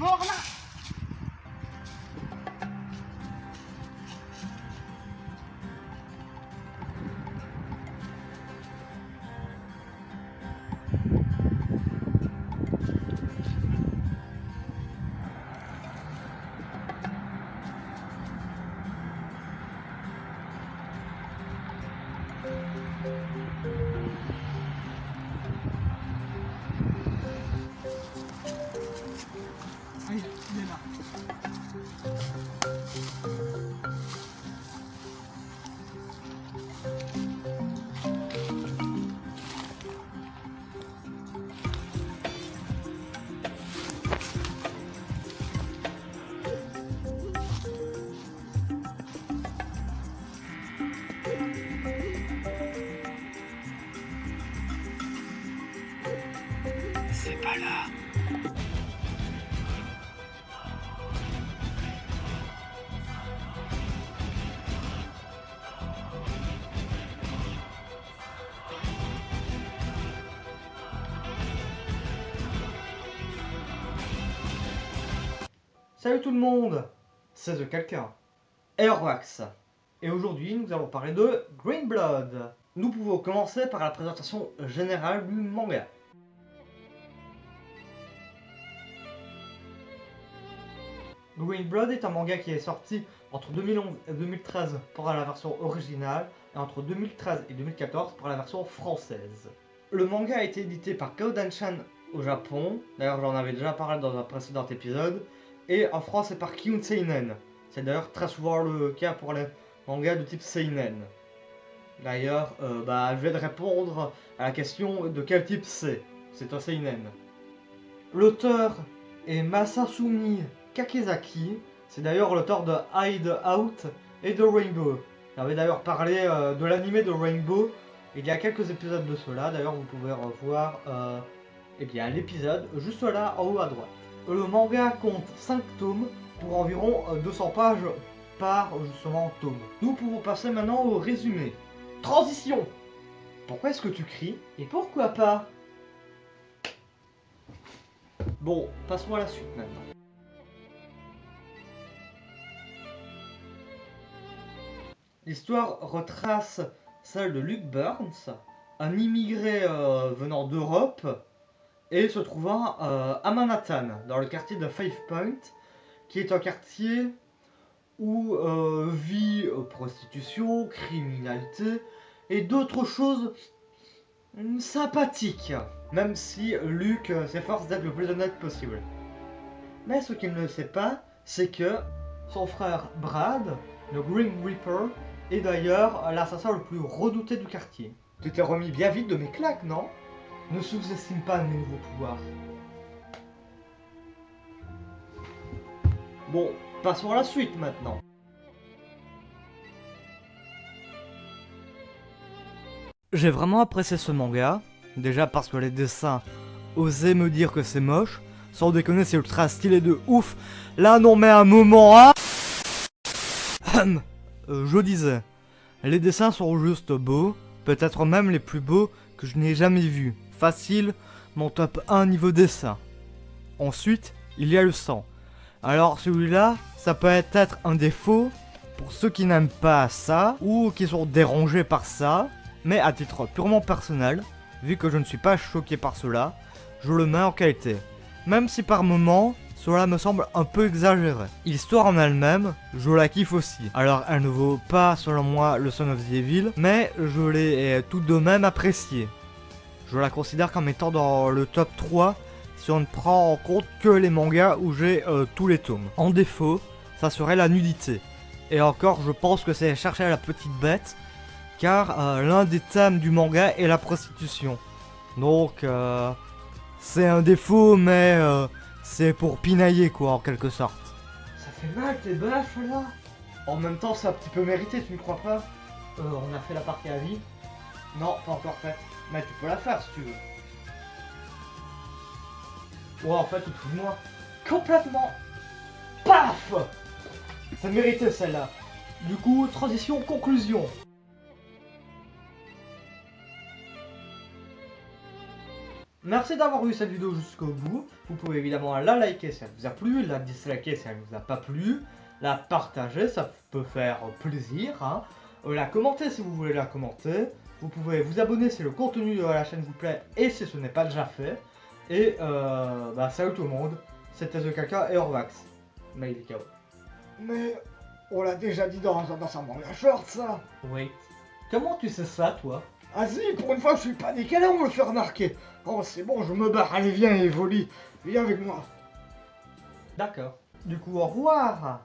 mort là. Ah, il est là. C'est pas là. Salut tout le monde, c'est The Quelqu'un, Airwax, et aujourd'hui nous allons parler de Green Blood. Nous pouvons commencer par la présentation générale du manga. Green Blood est un manga qui est sorti entre 2011 et 2013 pour la version originale et entre 2013 et 2014 pour la version française. Le manga a été édité par Kodanshan au Japon, d'ailleurs j'en avais déjà parlé dans un précédent épisode, et en France c'est par Kiun Seinen. C'est d'ailleurs très souvent le cas pour les mangas de type Seinen. D'ailleurs, je vais répondre à la question de quel type c'est. C'est un Seinen. L'auteur est Masasumi Kakizaki. C'est d'ailleurs l'auteur de Hide Out et de Rainbow. J'avais d'ailleurs parlé de l'anime de Rainbow il y a quelques épisodes de cela. D'ailleurs, vous pouvez revoir l'épisode juste là en haut à droite. Le manga compte 5 tomes pour environ 200 pages par justement tome. Nous pouvons passer maintenant au résumé. Transition! Pourquoi est-ce que tu cries? Et pourquoi pas? Bon, passons à la suite maintenant. L'histoire retrace celle de Luke Burns, un immigré venant d'Europe et se trouvant à Manhattan, dans le quartier de Five Point, qui est un quartier où vit prostitution, criminalité et d'autres choses sympathiques, même si Luke s'efforce d'être le plus honnête possible. Mais ce qu'il ne sait pas, c'est que son frère Brad, le Grim Reaper, est d'ailleurs l'assassin le plus redouté du quartier. Tu t'es remis bien vite de mes claques, non? Ne sous-estime pas mes nouveaux pouvoirs. Bon, passons à la suite maintenant. J'ai vraiment apprécié ce manga, déjà parce que les dessins osaient me dire que c'est moche, sans déconner c'est ultra stylé de ouf. Là non mais un moment hein. Je disais, les dessins sont juste beaux, peut-être même les plus beaux que je n'ai jamais vus. Facile, mon top 1 niveau dessin. Ensuite, il y a le sang. Alors celui-là, ça peut être un défaut pour ceux qui n'aiment pas ça, ou qui sont dérangés par ça, mais à titre purement personnel, vu que je ne suis pas choqué par cela, je le mets en qualité. Même si par moments, cela me semble un peu exagéré. L'histoire en elle-même, je la kiffe aussi. Alors elle ne vaut pas selon moi le Son of the Evil, mais je l'ai tout de même appréciée. Je la considère comme étant dans le top 3 si on ne prend en compte que les mangas où j'ai tous les tomes. En défaut, ça serait la nudité. Et encore, je pense que c'est chercher la petite bête, car l'un des thèmes du manga est la prostitution. Donc, c'est un défaut, mais c'est pour pinailler quoi, en quelque sorte. Ça fait mal tes baffes là. En même temps, c'est un petit peu mérité, tu ne crois pas? On a fait la partie à vie. Non, pas encore faite. Mais tu peux la faire si tu veux. Ouais, en fait, tu te fous de moi. Complètement. Paf! Ça méritait celle-là. Du coup, transition, conclusion. Merci d'avoir vu cette vidéo jusqu'au bout. Vous pouvez évidemment la liker si elle vous a plu, la disliker si elle ne vous a pas plu, la partager, ça peut faire plaisir, hein. La commenter si vous voulez la commenter. Vous pouvez vous abonner si le contenu de la chaîne vous plaît et si ce n'est pas déjà fait. Et salut tout le monde, c'était The Caca et Orvax. Mais il est KO. Mais on l'a déjà dit dans un manga short, ça. Wait. Comment tu sais ça, toi? Ah si, pour une fois, je suis pas décalé, on me le fait remarquer. Oh, c'est bon, je me barre. Allez, viens, Evoli. Viens avec moi. D'accord. Du coup, au revoir.